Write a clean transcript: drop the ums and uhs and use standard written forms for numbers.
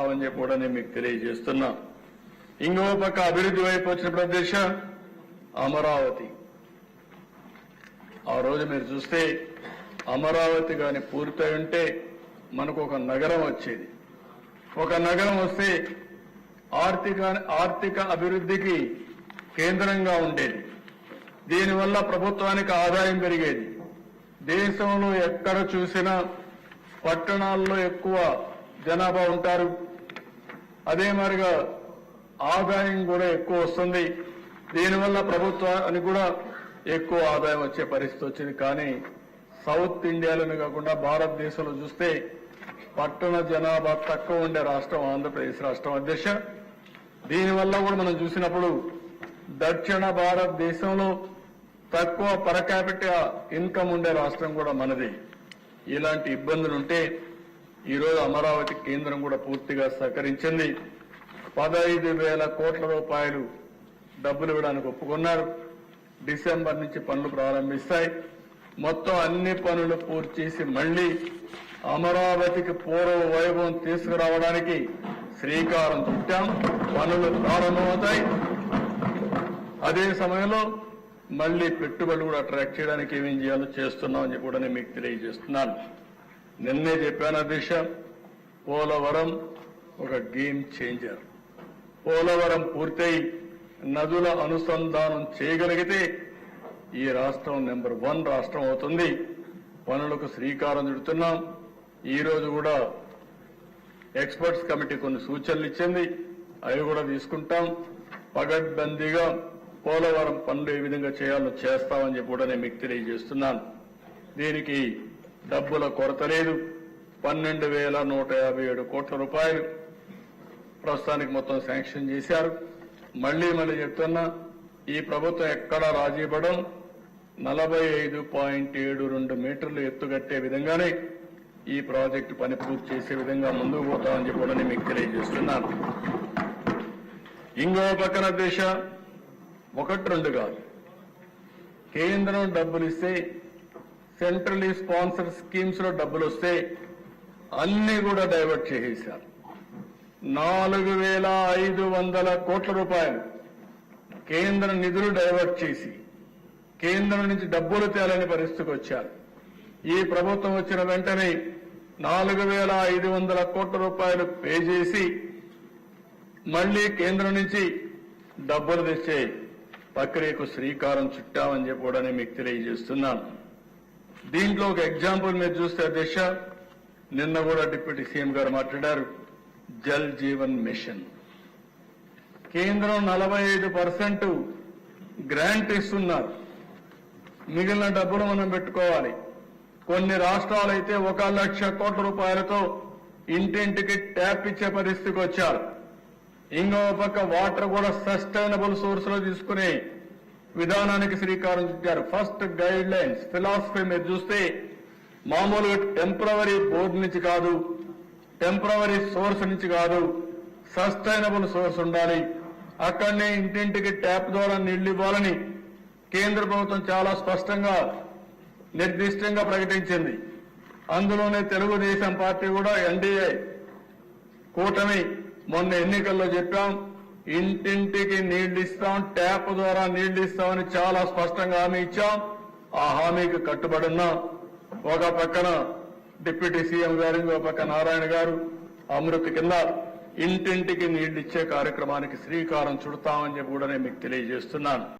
చేస్తామని చెప్పి కూడా నేను మీకు తెలియజేస్తున్నా. ఇంకో పక్క అభివృద్ధి వైపు వచ్చిన ప్రదేశ అమరావతి. ఆ రోజు మీరు చూస్తే అమరావతి కానీ పూర్తయి ఉంటే మనకు ఒక నగరం వచ్చేది. ఒక నగరం వస్తే ఆర్థిక అభివృద్ధికి కేంద్రంగా ఉండేది. దీనివల్ల ప్రభుత్వానికి ఆదాయం పెరిగేది. దేశంలో ఎక్కడ చూసినా పట్టణాల్లో ఎక్కువ జనాభా ఉంటారు. అదే మరిగా ఆదాయం కూడా ఎక్కువ వస్తుంది. దీనివల్ల ప్రభుత్వానికి కూడా ఎక్కువ ఆదాయం వచ్చే పరిస్థితి వచ్చింది. కానీ సౌత్ ఇండియాలోనే కాకుండా భారతదేశంలో చూస్తే పట్టణ జనాభా తక్కువ ఉండే రాష్ట్రం ఆంధ్రప్రదేశ్ రాష్ట్రం అధ్యక్ష. దీనివల్ల కూడా మనం చూసినప్పుడు దక్షిణ భారతదేశంలో తక్కువ పర్ క్యాపిటల్ ఇన్కమ్ ఉండే రాష్ట్రం కూడా మనది. ఇలాంటి ఇబ్బందులుంటే ఈరోజు అమరావతి కేంద్రం కూడా పూర్తిగా సహకరించింది. 15,000 కోట్ల రూపాయలు డబ్బులు ఇవ్వడానికి ఒప్పుకున్నారు. డిసెంబర్ నుంచి పనులు ప్రారంభిస్తాయి. మొత్తం అన్ని పనులు పూర్తి చేసి మళ్లీ అమరావతికి పూర్వ వైభవం తీసుకురావడానికి శ్రీకారం చుట్టాం. పనులు ప్రారంభమవుతాయి. అదే సమయంలో మళ్లీ పెట్టుబడులు కూడా అట్రాక్ట్ చేయడానికి ఏమేం చేయాలో చేస్తున్నామని చెప్పి కూడా నేను మీకు తెలియజేస్తున్నాను. నిన్నే చెప్పాను అధ్యక్ష, పోలవరం ఒక గేమ్ చేంజర్. పోలవరం పూర్తయి నదుల అనుసంధానం చేయగలిగితే ఈ రాష్ట్రం నెంబర్ 1 రాష్ట్రం అవుతుంది. పనులకు శ్రీకారం చుడుతున్నాం. ఈ రోజు కూడా ఎక్స్పర్ట్స్ కమిటీ కొన్ని సూచనలు ఇచ్చింది. అవి కూడా తీసుకుంటాం. పగడ్బందీగా పోలవరం పనులు ఏ విధంగా చేయాలో చేస్తామని చెప్పి కూడా నేను మీకు తెలియజేస్తున్నాను. దీనికి డబ్బుల కొరత లేదు. 12,157 కోట్ల రూపాయలు ప్రస్తుతానికి మొత్తం శాంక్షన్ చేశారు. మళ్లీ చెప్తున్నా, ఈ ప్రభుత్వం ఎక్కడా రాజీ పడం. 45.72 మీటర్లు ఎత్తుగట్టే విధంగానే ఈ ప్రాజెక్టు పని పూర్తి చేసే విధంగా ముందుకు పోతామని చెప్పి కూడా నేను మీకు తెలియజేస్తున్నాను. ఇంకో పక్కన దేశ 1-2 కాదు, కేంద్రం డబ్బులు ఇస్తే, సెంట్రలీ స్పాన్సర్ స్కీమ్స్ లో డబ్బులు వస్తే అన్ని కూడా డైవర్ట్ చేసేశారు. 4,500 కోట్ల రూపాయలు కేంద్ర నిధులు డైవర్ట్ చేసి కేంద్రం నుంచి డబ్బులు తేలని పరిస్థితికి వచ్చారు. ఈ ప్రభుత్వం వచ్చిన వెంటనే 4,500 కోట్ల రూపాయలు పే చేసి మళ్లీ కేంద్రం నుంచి డబ్బులు తెచ్చే ప్రక్రియకు శ్రీకారం చుట్టామని చెప్పి కూడా నేను మీకు తెలియజేస్తున్నాను. దీంట్లో ఒక ఎగ్జాంపుల్ మీరు చూస్తే అధ్యక్ష, నిన్న కూడా డిప్యూటీ సీఎం గారు మాట్లాడారు. జల్ జీవన్ మిషన్ కేంద్రం 45% గ్రాంట్ ఇస్తున్నారు. మిగిలిన డబ్బులు మనం పెట్టుకోవాలి. కొన్ని రాష్ట్రాలైతే 1,00,000 కోట్ల రూపాయలతో ఇంటింటికి ట్యాప్ ఇచ్చే పరిస్థితికి వచ్చారు. ఇంకో పక్క వాటర్ కూడా సస్టైనబుల్ సోర్స్ లో తీసుకునే విధానానికి శ్రీకారం చుట్టారు. ఫస్ట్ గైడ్ లైన్స్ ఫిలాసఫీ మీరు చూస్తే మామూలుగా టెంపరవరీ బోర్డు నుంచి కాదు, టెంపరవరీ సోర్స్ నుంచి కాదు, సస్టైనబుల్ సోర్స్ ఉండాలి. అక్కడనే ఇంటింటికి ట్యాప్ ద్వారా నీళ్లు ఇవ్వాలని కేంద్ర ప్రభుత్వం చాలా స్పష్టంగా నిర్దిష్టంగా ప్రకటించింది. అందులోనే తెలుగుదేశం పార్టీ కూడా ఎన్డీఏ కూటమి మొన్న ఎన్నికల్లో చెప్పాం, ఇంటింటికి నీళ్లు ఇస్తాం, ట్యాప్ ద్వారా నీళ్లు ఇస్తామని చాలా స్పష్టంగా హామీ ఇచ్చాం. ఆ హామీకి కట్టుబడున్నాం. ఒక పక్కన డిప్యూటీ సీఎం గారు, ఇంకో పక్క నారాయణ గారు అమృత్ కింద ఇంటింటికి నీళ్లు ఇచ్చే కార్యక్రమానికి శ్రీకారం చుడతామని చెప్పి కూడా నేను మీకు తెలియజేస్తున్నాను.